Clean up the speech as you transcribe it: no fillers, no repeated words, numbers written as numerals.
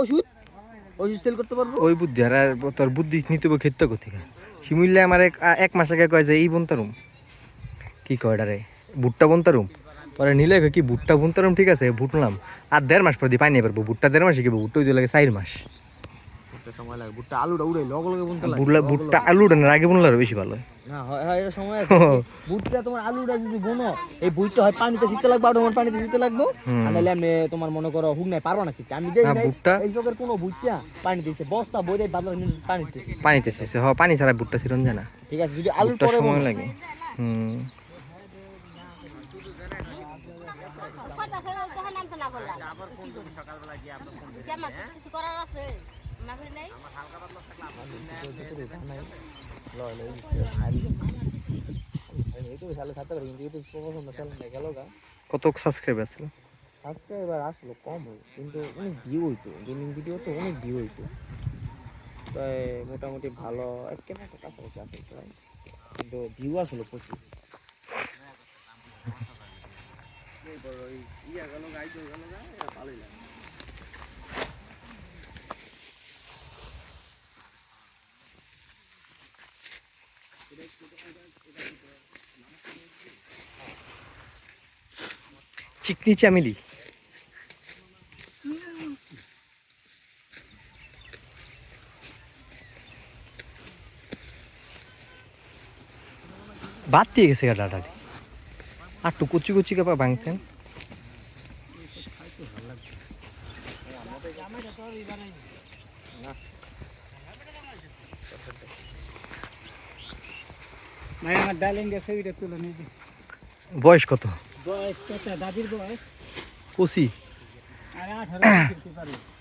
ওষুধ ওষুধ সেল করতে পারবো ওই বুদ্ধি আর তোর বুদ্ধি নিতে খেত কোথেকে শিমুল্লে আমার এক মাস আগে কয় যে এই বনতারুম কি কয় রে ভুট্টা বনতারুম পরে নিলে কি ভুট্টা বুনতারুম ঠিক আছে ভুটলাম আর 1.5 মাস পর দিয়ে পাই পারবো ভুট্টা 1.5 মাসে কি ভুট্টা দিয়ে লাগে 4 মাস সময় লাগে ভুট্টা আলুটা উড়াই লগে লগে বুনতে লাগে ভুট্টা আলুটা আগে বুনলে আরো বেশি ভালো না হয় এটা সময় আছে ভুট্টা তোমার আলুটা যদি বুনো এই ভুট্টা হয় পানিতে সিতে লাগবে আর তোমার পানিতে সিতে লাগবে আর নাহলে আমি তোমার মনে করো হুক নাই পারবা না সিতে আমি দেই নাই এই জগের কোনো ভুট্টা পানি দিতে বস্তা বইরে বাদলা পানিতে সিছে হ পানি ছাড়া ভুট্টা ছিরন যায় না ঠিক আছে যদি আলু পরে সময় লাগে কত সাবস্ক্রাইবার ছিল সাবস্ক্রাইবার আসলো কম কিন্তু অনেক ভিউ হইতো গেমিং ভিডিও তো অনেক ভিউ হইতো প্রায় মোটামুটি ভালো কেমন কাছাকাছি আসে প্রায় কিন্তু ভিউ আসলো প্রচুর ভালোই লাগে চিকনি চামেলি বাদ দিয়ে গেছে ডাটাটি আর একটু কুচি কুচি কাপা ভাঙতেন আমার ডালিং গেছে ওইটা তুলে নিয়ে বয়স কত বয়স কত দাদির বয়স কচি আরে 18